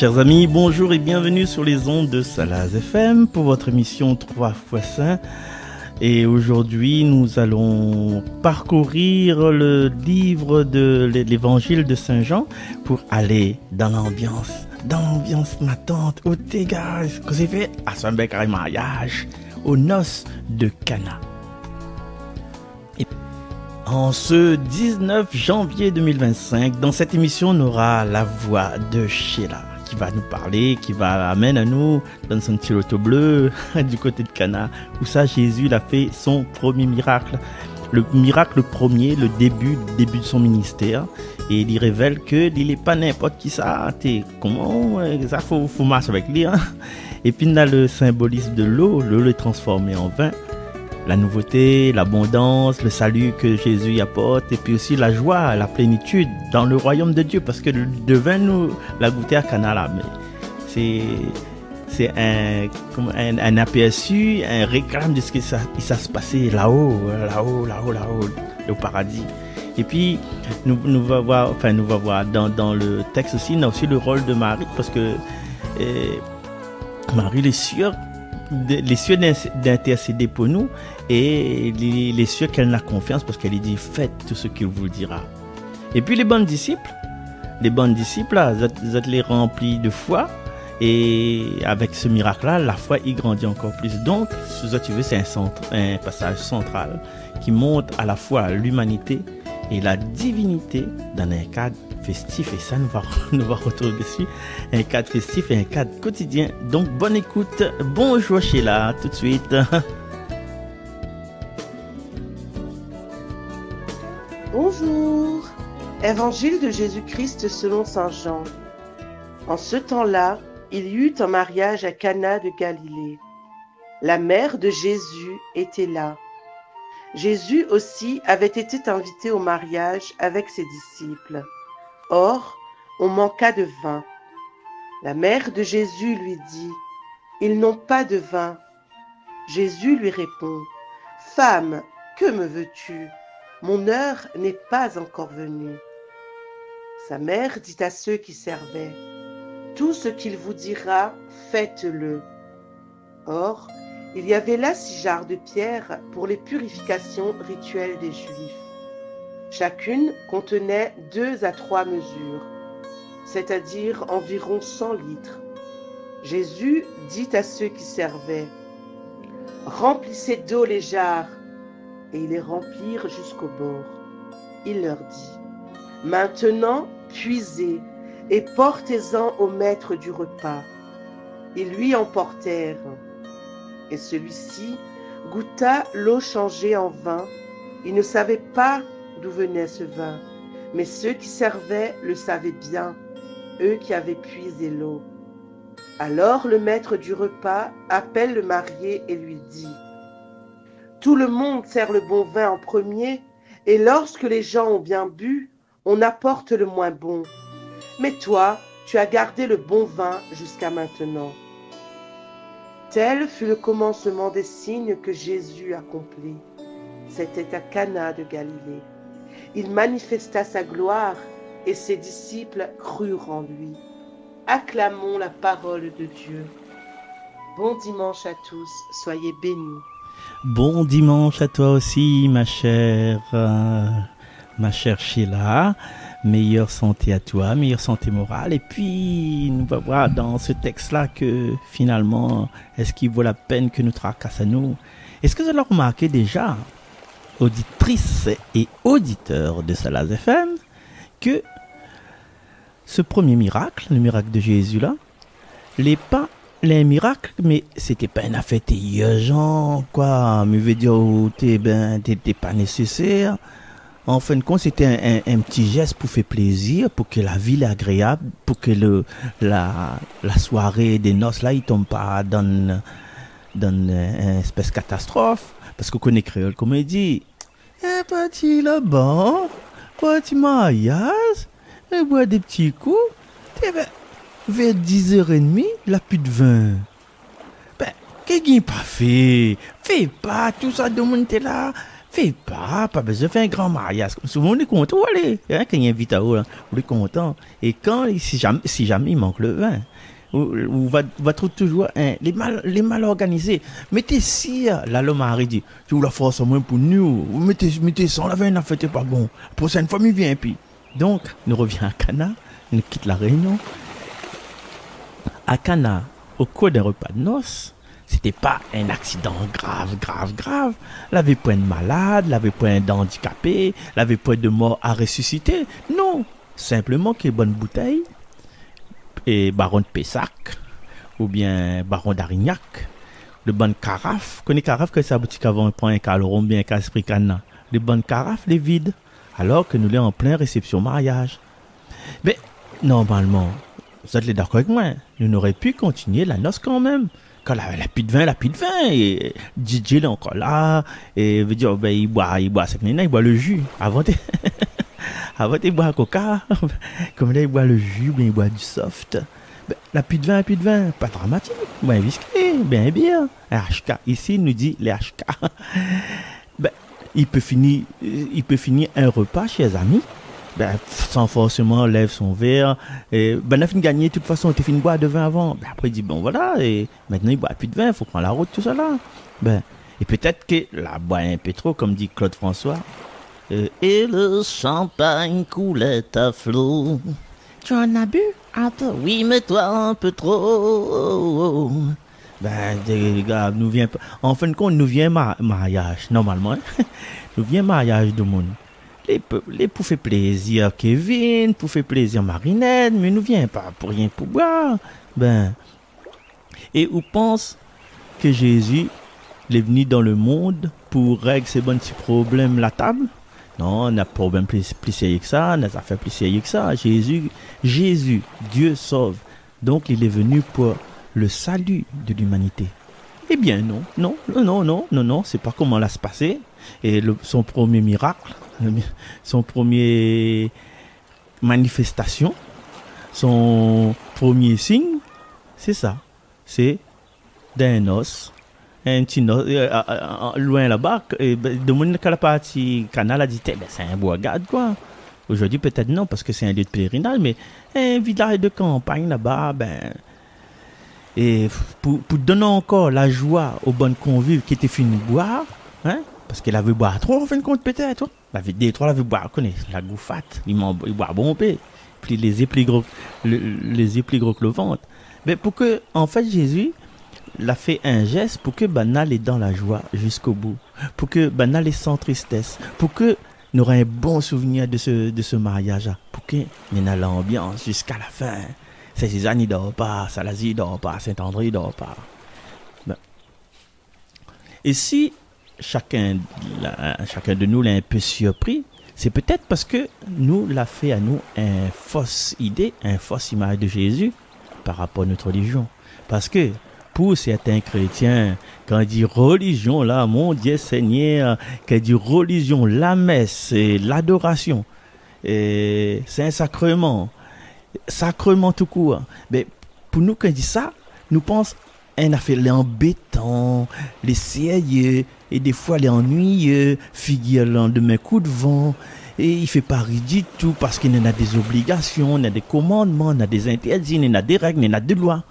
Chers amis, bonjour et bienvenue sur les ondes de Salaz FM pour votre émission 3 x Saint. Et aujourd'hui, nous allons parcourir le livre de l'évangile de Saint Jean pour aller dans l'ambiance ma tante, au Téga, ce que j'ai fait à son bec à mariage, aux noces de Cana. Et en ce 19 janvier 2025, dans cette émission, on aura la voix de Sheila qui va nous parler, qui va amener à nous dans son petit auto bleu du côté de Cana, où ça Jésus a fait son premier miracle. Le miracle premier, le début de son ministère, et il révèle que il n'est pas n'importe qui ça. Comment ça faut marcher avec lui, hein? Et puis il a le symbolisme de l'eau est transformé en vin, la nouveauté, l'abondance, le salut que Jésus y apporte, et puis aussi la joie, la plénitude dans le royaume de Dieu, parce que le vin nous l'a goûté à Cana là, mais c'est un aperçu, un réclame de ce qui ça se passait là-haut, au paradis. Et puis, nous va voir dans le texte aussi, on a aussi le rôle de Marie, parce que Marie est sûre d'intercéder pour nous, et il est sûr qu'elle a confiance, parce qu'elle dit, faites tout ce qu'il vous dira. Et puis les bons disciples là, vous êtes les remplis de foi. Et avec ce miracle-là, la foi y grandit encore plus. Donc, ce que tu veux, c'est un passage central qui montre à la fois l'humanité et la divinité dans un cadre festif. Et ça, nous va retrouver dessus. Un cadre festif et un cadre quotidien. Donc, bonne écoute. Bonjour Sheila, tout de suite. Bonjour. Évangile de Jésus-Christ selon Saint Jean. En ce temps-là, il y eut un mariage à Cana de Galilée. La mère de Jésus était là. Jésus aussi avait été invité au mariage avec ses disciples. Or, on manqua de vin. La mère de Jésus lui dit, « Ils n'ont pas de vin. » Jésus lui répond, « Femme, que me veux-tu? Mon heure n'est pas encore venue. » Sa mère dit à ceux qui servaient, « Tout ce qu'il vous dira, faites-le. » Or, il y avait là 6 jarres de pierre pour les purifications rituelles des Juifs. Chacune contenait 2 à 3 mesures, c'est-à-dire environ 100 litres. Jésus dit à ceux qui servaient, « Remplissez d'eau les jarres. » Et ils les remplirent jusqu'au bord. Il leur dit, « Maintenant, puisez et portez-en au maître du repas. » Ils lui emportèrent. Et celui-ci goûta l'eau changée en vin. Il ne savait pas d'où venait ce vin, mais ceux qui servaient le savaient bien, eux qui avaient puisé l'eau. Alors le maître du repas appelle le marié et lui dit, « Tout le monde sert le bon vin en premier, et lorsque les gens ont bien bu, on apporte le moins bon. Mais toi, tu as gardé le bon vin jusqu'à maintenant. » Tel fut le commencement des signes que Jésus accomplit. C'était à Cana de Galilée. Il manifesta sa gloire et ses disciples crurent en lui. Acclamons la parole de Dieu. Bon dimanche à tous, soyez bénis. Bon dimanche à toi aussi, ma chère Sheila. Meilleure santé à toi, meilleure santé morale. Et puis, nous va voir dans ce texte-là que finalement, est-ce qu'il vaut la peine que nous tracassons? Est-ce que vous avez remarqué déjà, auditrices et auditeurs de Salaz FM, que ce premier miracle, le miracle de Jésus-là, les miracles, mais c'était pas une affaire urgente, quoi. Mais veut dire, t'es pas nécessaire. En fin de compte, c'était un petit geste pour faire plaisir, pour que la ville est agréable, pour que la soirée des noces là, il tombe pas dans une espèce de catastrophe. Parce qu'on connaît créole, comme il dit, petit là-bas, petit mariage, et boire des petits coups, vers 10h30, la plus de vin. Qu'est-ce qu'il n'a pas fait? Fais pas tout ça de monter là. Fais pas besoin de faire un grand mariage. Souvent, on est content, allez, hein, quand il invite à haut, là, on est content. Et quand, si jamais il manque le vin, ou va trouver toujours hein, les mal organisés. Mettez si, là, le mari dit, tu vous la force au moins pour nous, vous mettez ça, la veine, la fête est pas bon. La prochaine fois, il vient, puis. Donc, nous revenons à Cana, nous quittons la réunion. À Cana, au cours d'un repas de noces, c'était pas un accident grave. L'avait point de malade, l'avait point d'handicapé, l'avait point de mort à ressusciter. Non, simplement qu'il y ait bonne bouteille, et baron de Pessac, ou bien baron d'Arignac, de bonnes carafes. Connais carafes que sa boutique avant un point un caloron bien qu'à esprit cana. Les bonnes carafes, les vides, alors que nous l'avons en plein réception mariage. Mais, normalement, vous êtes d'accord avec moi, nous n'aurions pu continuer la noce quand même. Quand la pile de vin, et DJ est encore là, et veut dire, ben, il boit le jus, avant de boire un coca, comme là, il boit le jus, ben, il boit du soft. Ben, la pile de vin, pas dramatique, ben, whisky, ben, bière, HK, ici, il nous dit les HK. Ben, il peut finir un repas chez les amis, ben, sans forcément lève son verre, et ben, on a fini de gagner, de toute façon, on a fini de boire de vin avant, ben, après, il dit, bon, voilà, et maintenant, il boit plus de vin, il faut prendre la route, tout ça là, ben, et peut-être que la boit un peu trop, comme dit Claude François, et le champagne coulait à flot. Tu en as bu un peu? Oui, mais toi un peu trop. Ben, les gars, nous vient, en fin de compte, nous vient mariage, normalement, nous vient mariage de monde. Les pour faire plaisir Kevin, pour faire plaisir Marinette, mais nous vient pas pour rien pour boire. Ben, et on pense que Jésus est venu dans le monde pour régler ces bons petits problèmes la table. Non, on a problème plus sérieux que ça, on a affaires plus sérieux que ça. Jésus, Dieu sauve. Donc il est venu pour le salut de l'humanité. Eh bien non, c'est pas comment là se passer. Et son premier miracle, son premier manifestation, son premier signe, c'est ça. C'est d'un os, un petit os, loin là-bas, de mon la partie canal a dit, c'est un beau gars quoi. Aujourd'hui peut-être non, parce que c'est un lieu de pèlerinage, mais un village de campagne là-bas, ben... Et pour donner encore la joie aux bonnes convives qui étaient finis de boire, hein, parce qu'elle avait boire trop en fin de compte peut-être, la des trois avait boire, connaît la gouffate, il boit bon peu, puis les éplis gros que le ventre. Mais pour que en fait Jésus l'a fait un geste pour que Banal est dans la joie jusqu'au bout, pour que Banal est sans tristesse, pour que nous aurons un bon souvenir de ce mariage, pour que nous ayons l'ambiance jusqu'à la fin. Saint-Cézanne, il ne dort pas, Salazie, il ne dort pas, Saint-André, il ne dort pas. Ben. Et si chacun de nous l'a un peu surpris, c'est peut-être parce que nous l'a fait à nous une fausse idée, une fausse image de Jésus par rapport à notre religion. Parce que pour certains chrétiens, quand on dit religion, là, mon Dieu Seigneur, quand on dit religion, la messe, c'est l'adoration, c'est un sacrement tout court. Mais pour nous, quand on dit ça, nous pensons on a fait les embêtants, les sérieux, et des fois les ennuyeux, figure le lendemain coup de vent, et il fait pas ridicule tout parce qu'il y a des obligations, il y a des commandements, il y a des interdits, il y a des règles, il y a des lois.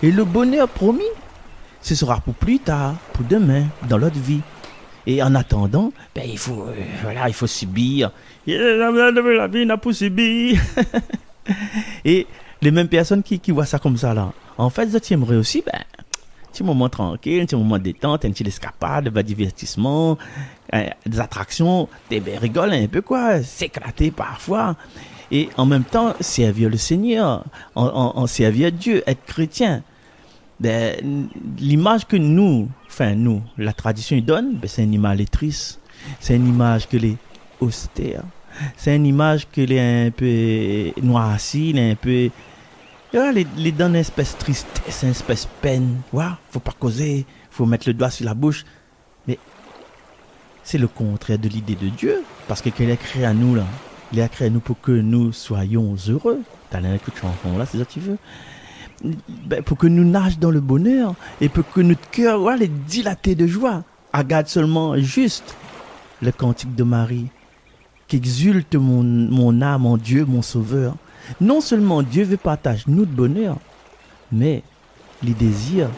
Et le bonheur promis, ce sera pour plus tard, pour demain, dans l'autre vie. Et en attendant, ben il faut subir. La vie n'a pas subir. Et les mêmes personnes qui voient ça comme ça là, en fait, je aimerais aussi, ben, un petit moment tranquille, un petit moment de détente, un petit escapade, un divertissement, des attractions, rigoler un peu quoi, s'éclater parfois. Et en même temps, servir le Seigneur, en servir Dieu, être chrétien. Ben, l'image que nous, la tradition donne, ben, c'est une image triste, c'est une image que les austère, c'est une image que les un peu noircie, un peu, les donne une espèce de tristesse, une espèce de peine. Ouais, faut pas causer, faut mettre le doigt sur la bouche. Mais c'est le contraire de l'idée de Dieu, parce que qu'il a créé à nous là, il a créé à nous pour que nous soyons heureux. T'as un coup de chanson là, c'est ça que tu veux. Ben, pour que nous nagions dans le bonheur et pour que notre cœur les dilaté de joie. Regarde seulement juste le cantique de Marie, qu'exulte mon âme en Dieu, mon sauveur. Non seulement Dieu veut partager notre bonheur, mais il désire,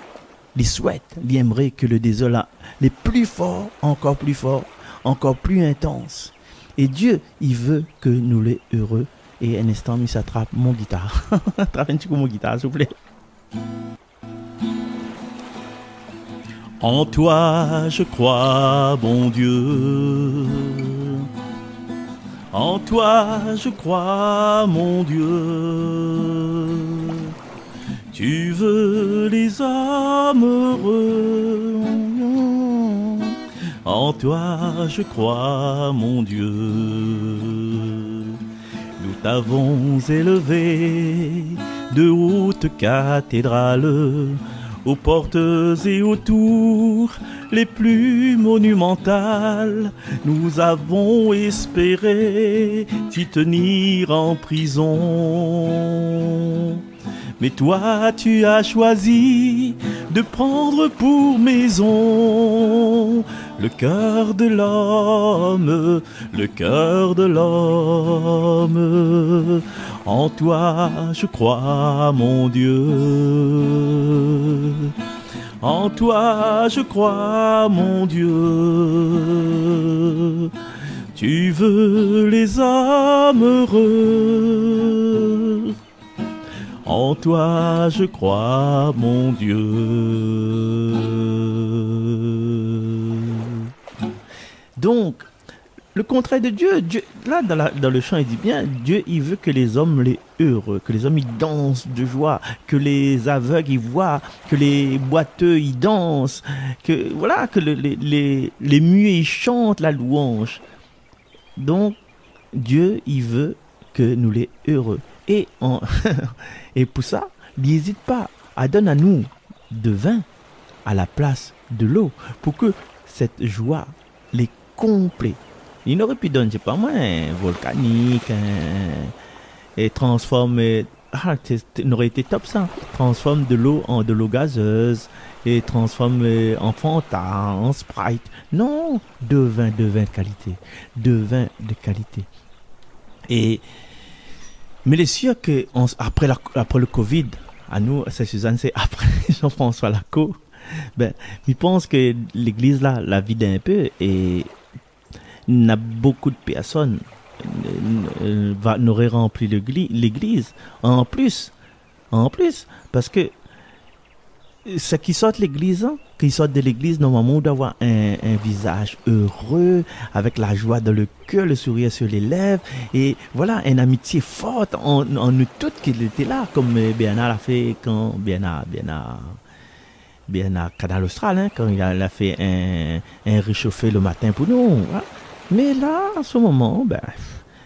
il souhaite, il aimerait que le désir là, les plus forts, encore plus intense. Et Dieu, il veut que nous les heureux. Et un instant, il s'attrape mon guitare. Attrape un petit coup mon guitare, s'il vous plaît. En toi, je crois, bon Dieu. En toi, je crois, mon Dieu. Tu veux les hommes heureux. En toi, je crois, mon Dieu. Nous t'avons élevé de hautes cathédrales, aux portes et aux tours les plus monumentales. Nous avons espéré t'y tenir en prison. Mais toi, tu as choisi de prendre pour maison le cœur de l'homme, le cœur de l'homme. En toi, je crois, mon Dieu. En toi, je crois, mon Dieu. Tu veux les hommes heureux. En toi, je crois, mon Dieu. Donc, le contraire de Dieu, là dans le chant, il dit bien, Dieu, il veut que les hommes les heureux, que les hommes ils dansent de joie, que les aveugles ils voient, que les boiteux ils dansent, que voilà, que les muets ils chantent la louange. Donc, Dieu, il veut que nous les heureux. Et pour ça, n'hésite pas à donner à nous de vin à la place de l'eau pour que cette joie les complète. Il n'aurait pu donner, je sais pas moi, un volcanique, et transformer, n'aurait été top ça, transforme de l'eau en de l'eau gazeuse et transforme en Fanta, en Sprite. Non, de vin de qualité, de vin de qualité. Mais c'est sûr que après le Covid, à nous, c'est Suzanne, c'est après Jean-François Lacaux, ben, je pense que l'église là, la vide un peu et n'a beaucoup de personnes n'auraient rempli l'église. En plus, parce que ceux qui sortent l'église, qui sortent de l'église, normalement, on doit avoir un visage heureux, avec la joie dans le cœur, le sourire sur les lèvres, et voilà, une amitié forte en nous toutes qui étaient là, comme Bernard l'a fait quand Bernard Canal Austral, hein, quand il a fait un réchauffé le matin pour nous. Hein. Mais là, en ce moment, ben,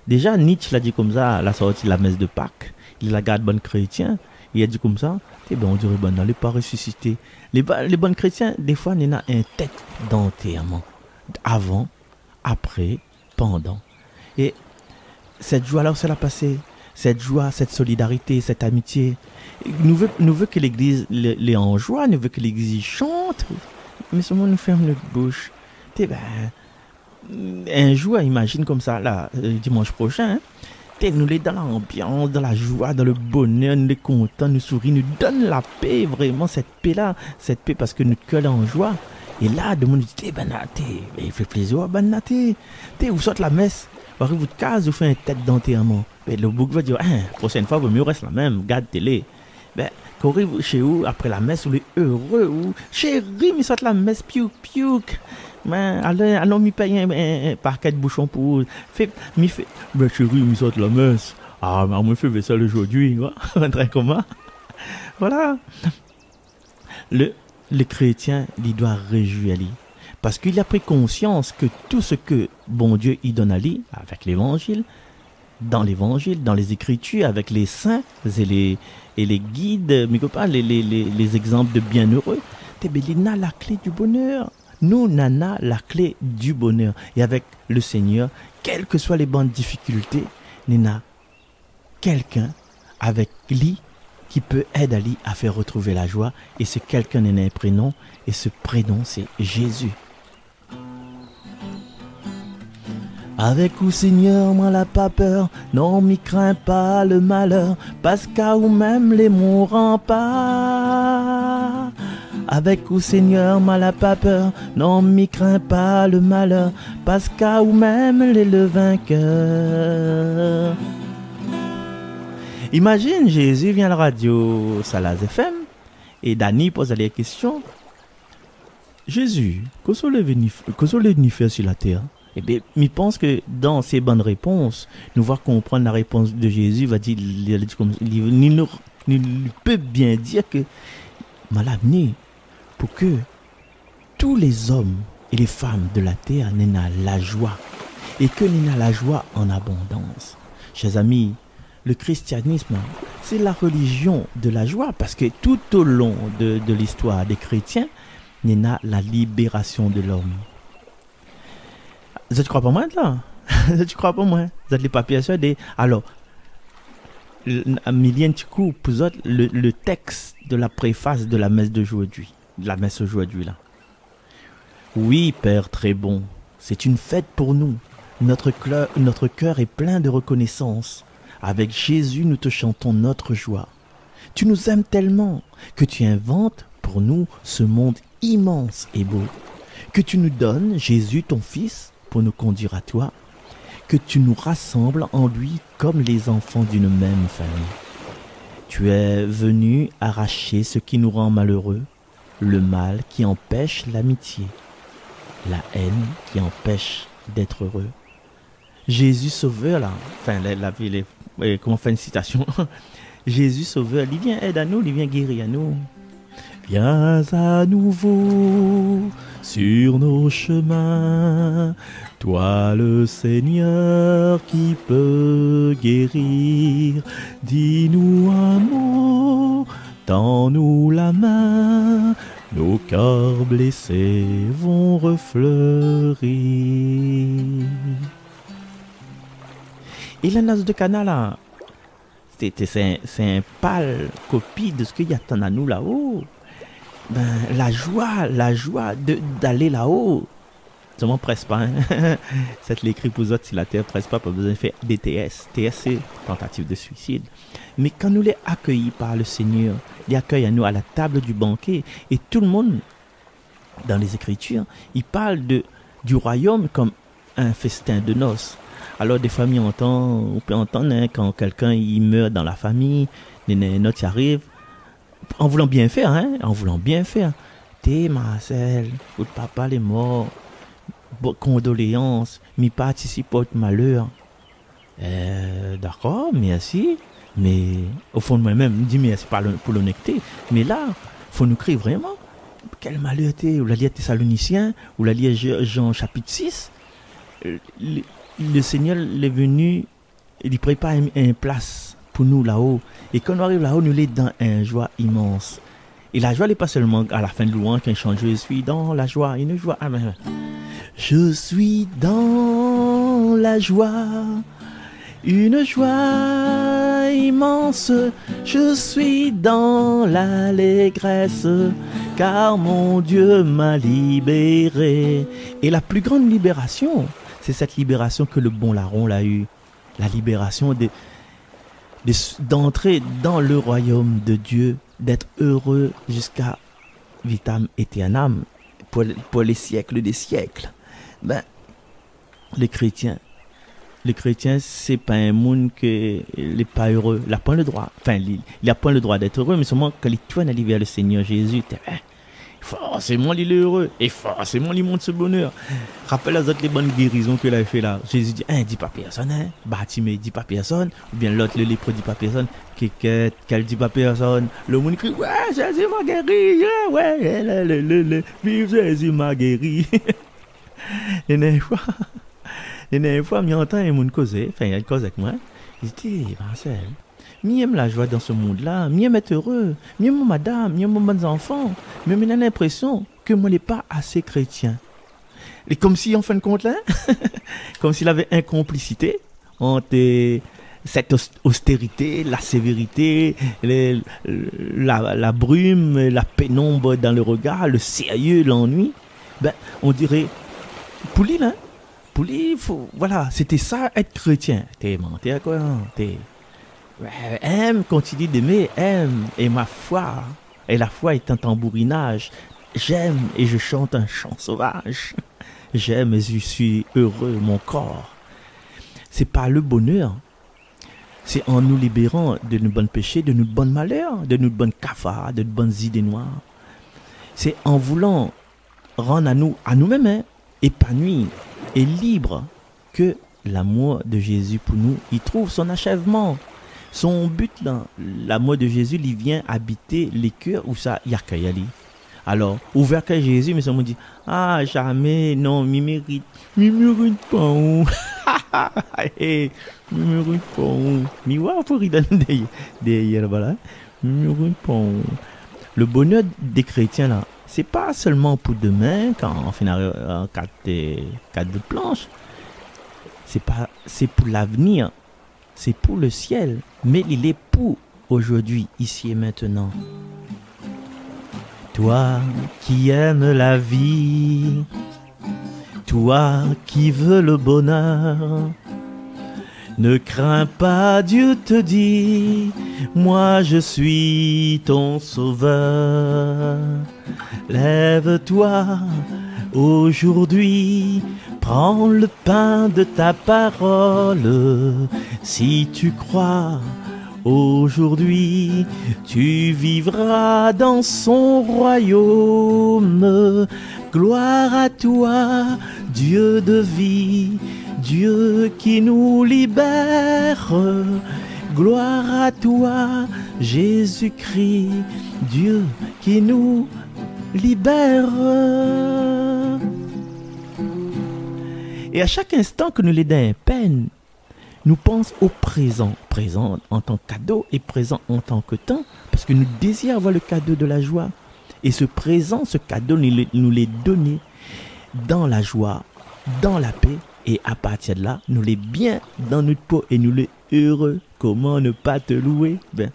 déjà Nietzsche l'a dit comme ça, la sortie de la messe de Pâques, il la garde bon chrétien, il a dit comme ça, eh ben on dirait ben n'allez pas ressusciter. Les bons chrétiens, des fois, il y en a un tête d'enterrement. Avant, après, pendant. Et cette joie-là, où ça l'a passé. Cette joie, cette solidarité, cette amitié. Nous veut que l'église les en joie, nous veut que l'église chante. Mais seulement nous ferme notre bouche. Un jour, imagine comme ça, là, dimanche prochain, hein, nous les dans l'ambiance, dans la joie, dans le bonheur, nous les contents, nous souris, nous donne la paix, vraiment, cette paix-là, parce que notre cœur est en joie. Et là, de monde dit, il fait plaisir, vous sortez la messe, vous arrivez votre case, vous faites une tête d'enterrement. Le bouc va dire, prochaine fois, vaut mieux rester la même, garde télé. Quand vous arrivez chez vous, après la messe, vous êtes heureux, ou chérie, mais sorte la messe, piouk. Alors, mi paye un paquet de bouchons pour chérie, mi sorte la messe. Ah, mais on me fait ça aujourd'hui, un train commun. Voilà. Le chrétien, il doit réjouir lui. Parce qu'il a pris conscience que tout ce que bon Dieu il donne à lui, avec l'évangile, dans les écritures, avec les saints et les guides, les exemples de bienheureux, il a la clé du bonheur. Nous, nana, la clé du bonheur. Et avec le Seigneur, quelles que soient les bonnes difficultés, il y a quelqu'un avec lui qui peut aider à lui à faire retrouver la joie. Et ce quelqu'un a un prénom. Et ce prénom, c'est Jésus. Avec ou Seigneur, moi la pas peur, non m'y crains pas le malheur, parce qu'à ou même les mourants pas. Avec ou Seigneur, moi la pas peur, non m'y crains pas le malheur, parce qu'à ou même les le vainqueur. Imagine Jésus vient à la radio Salaz FM et Dani pose les questions. Jésus, qu'est-ce que venu faire sur la terre? Eh bien, je pense que dans ces bonnes réponses, nous voir comprendre la réponse de Jésus, va dire, il peut bien dire que m'a amené pour que tous les hommes et les femmes de la terre n'aient la joie et que n'aient la joie en abondance. Chers amis, le christianisme, c'est la religion de la joie parce que tout au long de l'histoire des chrétiens, il y a la libération de l'homme. Vous ne croyez pas moi là? Vous ne croyez pas moi? Vous êtes les papiers sur des... Alors, le texte de la préface de la messe d'aujourd'hui. De la messe aujourd'hui là. Oui, Père très bon, c'est une fête pour nous. Notre cœur est plein de reconnaissance. Avec Jésus, nous te chantons notre joie. Tu nous aimes tellement que tu inventes pour nous ce monde immense et beau. Que tu nous donnes, Jésus, ton Fils, pour nous conduire à toi, que tu nous rassembles en lui comme les enfants d'une même famille. Tu es venu arracher ce qui nous rend malheureux, le mal qui empêche l'amitié, la haine qui empêche d'être heureux. Jésus Sauveur, là, enfin, comment faire une citation? Jésus Sauveur, il vient aider à nous, il vient guérir à nous. Viens à nouveau sur nos chemins, toi le Seigneur qui peut guérir. Dis-nous un mot, tends-nous la main, nos cœurs blessés vont refleurir. Et la noce de Cana là, c'est un pâle copie de ce qu'il y a tant à nous là-haut. Ben, la joie d'aller là-haut. Seulement presse pas. Hein? C'est l'écrit pour autres si la terre presse pas besoin de faire DTS. TS c'est tentative de suicide. Mais quand nous les accueillis par le Seigneur, il accueille à nous à la table du banquet et tout le monde dans les Écritures, il parle du royaume comme un festin de noces. Alors des familles on peut entendre hein, quand quelqu'un il meurt dans la famille, les notes y arrivent. En voulant bien faire, hein, en voulant bien faire. T'es Marcel, votre papa est mort. Condoléances, m'y participe au malheur. D'accord, merci. Mais au fond de moi-même, je dis merci pour l'honnêteté. Mais là, faut nous crier vraiment. Quel malheur t'es? Ou la lire Thessaloniciens, ou la lire Jean chapitre 6. Le Seigneur est venu, il prépare une place pour nous là-haut. Et quand on arrive là-haut, nous sommes dans une joie immense. Et la joie n'est pas seulement à la fin de louange qu'un chante. Je suis dans la joie, une joie. Ah, ben, je suis dans la joie, une joie immense. Je suis dans l'allégresse, car mon Dieu m'a libéré. Et la plus grande libération, c'est cette libération que le bon larron l'a eue. La libération d'entrer dans le royaume de Dieu, d'être heureux jusqu'à vitam aeternam, pour les siècles des siècles. Ben, les chrétiens, c'est pas un monde qui n'est pas heureux. Il n'a pas le droit. Enfin, il n'a pas le droit d'être heureux, mais seulement quand il tourne à vers le Seigneur Jésus, forcément il est heureux et forcément il montre ce bonheur. Rappelle les autres les bonnes guérisons qu'il a fait là. Jésus dit dis pas personne, hein. Bartimée dit pas personne, ou bien l'autre le lépreux dit pas personne, qu'elle dit pas personne. Le monde crie ouais Jésus m'a guéri, ouais vive Jésus m'a guéri. Et une fois m'y entend un monde causer, enfin il cause avec moi. Il dit Marcel, mi aime la joie dans ce monde-là, mi aime être heureux, mi aime mon madame, mi aime mon bons enfants, mais j'ai l'impression que moi n'est pas assez chrétien. Et comme si en fin de compte là, comme s'il avait une complicité entre cette austérité, la sévérité, la brume, la pénombre dans le regard, le sérieux, l'ennui, ben on dirait pour lui Pour lui, voilà, c'était ça être chrétien. T'es menti à quoi? Aime, continue d'aimer, aime. Et ma foi, et la foi est un tambourinage. J'aime et je chante un chant sauvage. J'aime et je suis heureux, mon corps. C'est pas le bonheur. C'est en nous libérant de nos bons péchés, de nos bons malheurs, de nos bonnes cafards, de nos bonnes idées noires. C'est en voulant rendre à nous-mêmes épanouis et libres que l'amour de Jésus pour nous, il trouve son achèvement. Son but, là, l'amour de Jésus, il vient habiter les cœurs où ça y a qu'à y aller. Alors, ouvert que Jésus, mais ça me dit, ah, jamais, non, mi mérite pas, ou. Mi mérite pas, ou. Mi wa pour y donner des voilà. Mi mérite pas, ou. Le bonheur des chrétiens, là, c'est pas seulement pour demain, quand on finit en 4 bouts de planche. C'est pour l'avenir. C'est pour le ciel. Mais il est pour aujourd'hui, ici et maintenant. Toi qui aimes la vie, toi qui veux le bonheur, ne crains pas, Dieu te dit, moi je suis ton sauveur. Lève-toi aujourd'hui, prends le pain de ta parole. Si tu crois, aujourd'hui, tu vivras dans son royaume. Gloire à toi, Dieu de vie, Dieu qui nous libère. Gloire à toi, Jésus-Christ, Dieu qui nous libère. Et à chaque instant que nous les donnons peine, nous pensons au présent. Présent en tant que cadeau et présent en tant que temps. Parce que nous désirons avoir le cadeau de la joie. Et ce présent, ce cadeau, nous l'est donné dans la joie, dans la paix. Et à partir de là, nous l'est bien dans notre peau et nous l'est heureux. Comment ne pas te louer? Ben,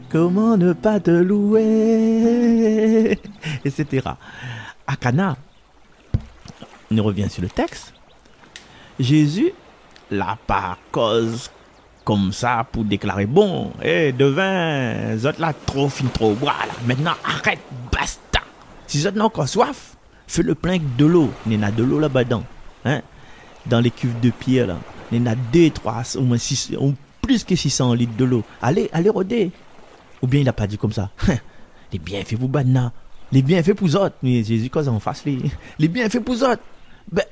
comment ne pas te louer? Etc. À Cana, on revient sur le texte. Jésus, là, par cause comme ça, pour déclarer, bon, devin, vous êtes là trop fin, trop voilà, maintenant arrête, basta. Si vous êtes encore soif, fais le plein de l'eau. Il y a de l'eau là-bas dedans, hein? Dans les cuves de pierre, là. Il y en a 2, 3, au moins 6, plus que 600 litres de l'eau. Allez rôder. Ou bien il n'a pas dit comme ça. Les bienfaits pour Badna. Les bienfaits pour autres. Mais Jésus, quand on fasse les bienfaits pour autres. Ben,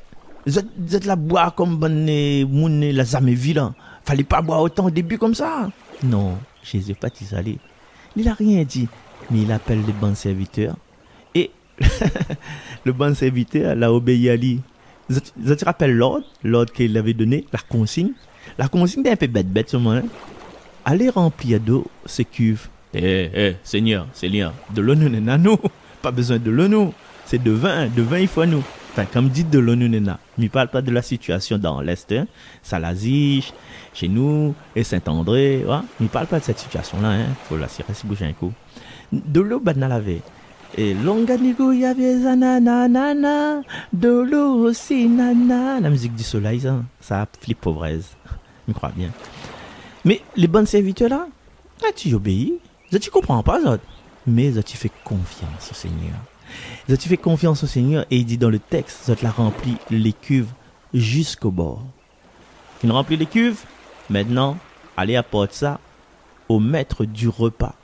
vous êtes là boire comme moun la zame vilain. Fallait pas boire autant au début comme ça. Non, Jésus pas dit ça. Il n'a rien dit. Mais il appelle les bons serviteurs. Et le bon serviteur l'a obéi à lui. Je te rappelle l'ordre qu'il avait donné, la consigne. La consigne était un peu bête ce moment. Allez remplir d'eau ces cuves. Seigneur, de l'eau nous n'est nous. Pas besoin de l'eau nous. C'est de vin il faut nous. Enfin, comme dit de l'eau nous n'est pas. Mais il parle pas de la situation dans l'Est, hein. Salaziche, chez nous, et Saint-André. Hein. Il parle pas de cette situation-là. Hein. Faut la cirer si bouger un coup. De l'eau, badna lavé. Et longanigo y avait zanana, de l'eau aussi nana. La musique du soleil, ça flippe pauvresse. Je crois bien. Mais les bons serviteurs là, tu obéis. Tu comprends pas ça. Mais tu fais confiance au Seigneur. Tu fais confiance au Seigneur et il dit dans le texte, tu l'as rempli les cuves jusqu'au bord. Tu remplis les cuves. Maintenant, allez apporter ça au maître du repas.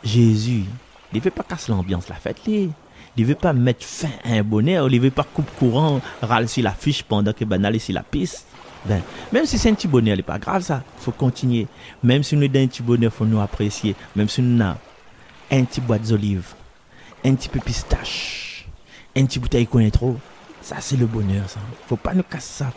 Jésus. Il ne veut pas casser l'ambiance, la fête. Il ne veut pas mettre fin à un bonheur. Il ne veut pas coupe courant, râler sur la fiche pendant que banal est sur la piste. Ben, même si c'est un petit bonheur, ce n'est pas grave ça. Il faut continuer. Même si nous avons un petit bonheur, il faut nous apprécier. Même si nous avons un petit boîte d'olive, un petit peu pistache, un petit bouteille qu'on est trop. Ça, c'est le bonheur. Il ne faut pas nous casser ça. Il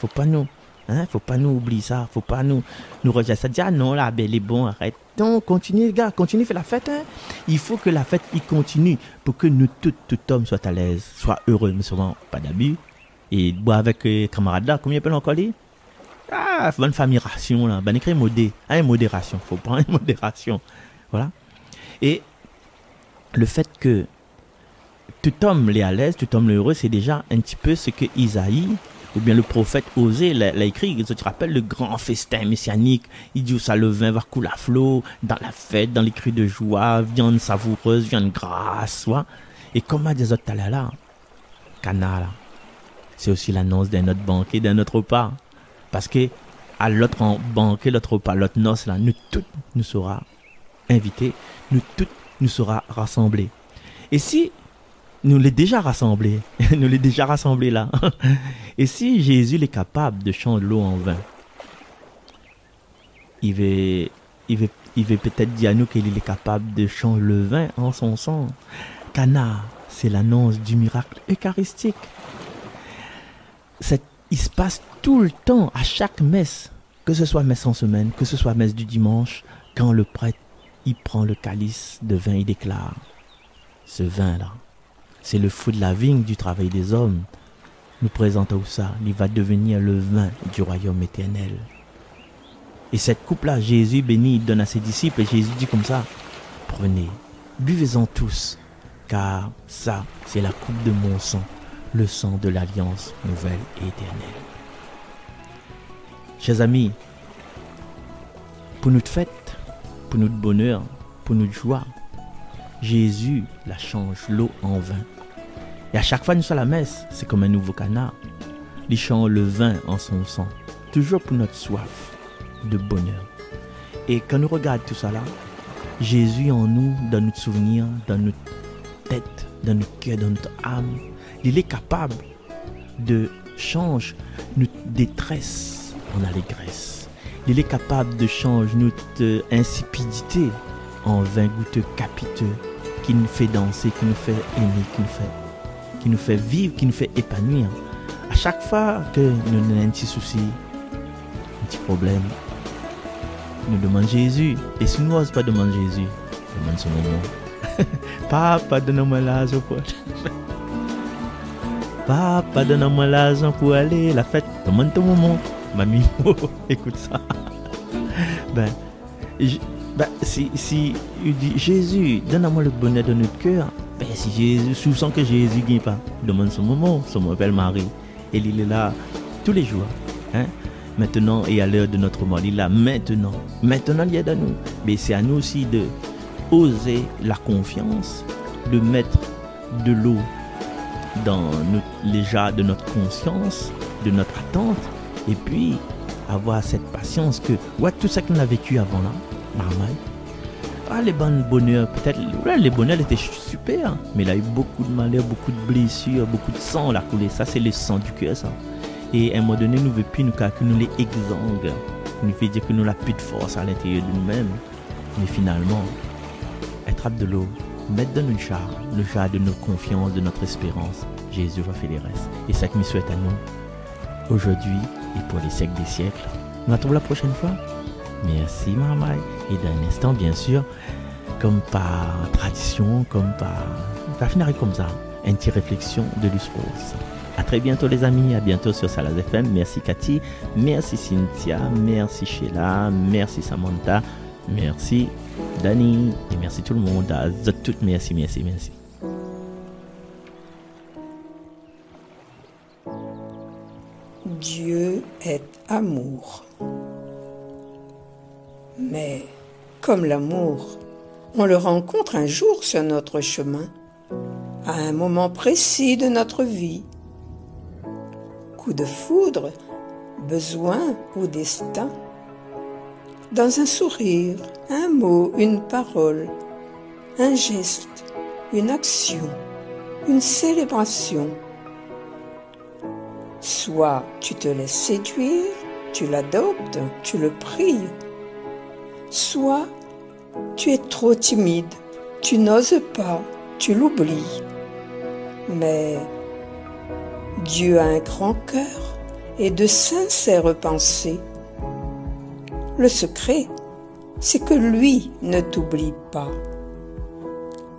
ne faut pas nous oublier ça. Il ne faut pas nous rejeter ça. Dire, ah non, là, ben, les bons, arrête. Non, continuez, les gars, continuez, faites la fête. Hein. Il faut que la fête y continue pour que nous, tout homme, soit à l'aise, soit heureux, mais souvent pas d'abus. Et boire avec les camarades là, combien peut encore dire? Ah, bonne famille ration là, ben écrit modé, hein, modération, faut prendre une modération. Voilà. Et le fait que tout homme l'est à l'aise, tout homme l'est heureux, c'est déjà un petit peu ce que Isaïe ou bien le prophète Osée l'a écrit. Tu te rappelles le grand festin messianique, il dit où ça le vin va couler à flot, dans la fête, dans les cris de joie, viande savoureuse, viande grasse, ouais. Et comme à des autres là, Cana là, c'est aussi l'annonce d'un autre banquet, d'un autre repas. Parce que à l'autre banquet, l'autre repas, l'autre noce là, nous toutes nous sera invités, nous toutes nous sera rassemblés. Et si nous l'est déjà rassemblés, nous l'est déjà rassemblés là. Et si Jésus est capable de changer l'eau en vin, il veut peut-être dire à nous qu'il est capable de changer le vin en son sang. Cana, c'est l'annonce du miracle eucharistique. Il se passe tout le temps, à chaque messe, que ce soit messe en semaine, que ce soit messe du dimanche, quand le prêtre, il prend le calice de vin, il déclare, ce vin-là, c'est le fruit de la vigne du travail des hommes. Nous présentons ça, il va devenir le vin du royaume éternel. Et cette coupe-là, Jésus bénit, il donne à ses disciples, et Jésus dit comme ça, prenez, buvez-en tous, car ça, c'est la coupe de mon sang, le sang de l'alliance nouvelle et éternelle. Chers amis, pour notre fête, pour notre bonheur, pour notre joie, Jésus la change l'eau en vin. Et à chaque fois que nous sommes à la messe, c'est comme un nouveau Cana. Il change le vin en son sang, toujours pour notre soif de bonheur. Et quand nous regardons tout ça là, Jésus en nous, dans notre souvenir, dans notre tête, dans notre cœur, dans notre âme, il est capable de changer notre détresse en allégresse. Il est capable de changer notre insipidité en vin goûteux capiteux qui nous fait danser, qui nous fait aimer, qui nous fait vivre, qui nous fait épanouir. À chaque fois que nous avons un petit souci, un petit problème, nous demandons Jésus. Et si nous n'osons pas demander Jésus, demande son moment. Papa, donne-moi l'argent pour aller. Papa, donne-moi l'argent pour aller. La fête, demande ton moment. Mamie, écoute ça. Si il dit Jésus, donne-moi le bonheur de notre cœur. Si Jésus, si vous sentez que Jésus ne gagne pas, demande son moment. Son nom s'appelle Marie. Et il est là tous les jours. Maintenant et à l'heure de notre mort. Il est là maintenant. Maintenant, il est à nous. Mais c'est à nous aussi de oser la confiance, de mettre de l'eau dans les jarres de notre conscience, de notre attente, et puis avoir cette patience que tout ça qu'on a vécu avant là, normal. Les bonnes bonheurs, peut-être, les bonheurs étaient super, mais il a eu beaucoup de malheurs, beaucoup de blessures, beaucoup de sang là coulé. Ça, c'est le sang du cœur, ça. Et à un moment donné, nous ne veut plus nous calculer, nous les exsangues. Nous veut dire que nous n'avons plus de force à l'intérieur de nous-mêmes. Mais finalement, attrape de l'eau, mettre dans une jarre, le jarre de notre confiance, de notre espérance. Jésus va faire les restes. Et ça que me souhaite à nous, aujourd'hui et pour les siècles des siècles. On se retrouve la prochaine fois. Merci, Marmaille. Et d'un instant, bien sûr, comme par tradition, comme par... On va finir comme ça, une petite réflexion de Luce Rose. À très bientôt les amis, à bientôt sur Salaz FM. Merci Cathy, merci Cynthia, merci Sheila, merci Samantha, merci Dani et merci tout le monde. À toutes, merci. Dieu est amour. Mais comme l'amour, on le rencontre un jour sur notre chemin, à un moment précis de notre vie. Coup de foudre, besoin ou destin. Dans un sourire, un mot, une parole, un geste, une action, une célébration. Soit tu te laisses séduire, tu l'adoptes, tu le pries. Soit tu es trop timide, tu n'oses pas, tu l'oublies. Mais Dieu a un grand cœur et de sincères pensées. Le secret, c'est que lui ne t'oublie pas.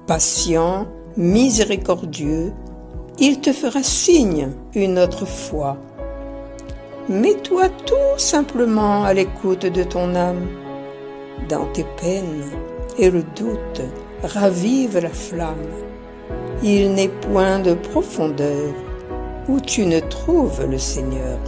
Patient, miséricordieux, il te fera signe une autre fois. Mets-toi tout simplement à l'écoute de ton âme. Dans tes peines et le doute, ravive la flamme. Il n'est point de profondeur où tu ne trouves le Seigneur.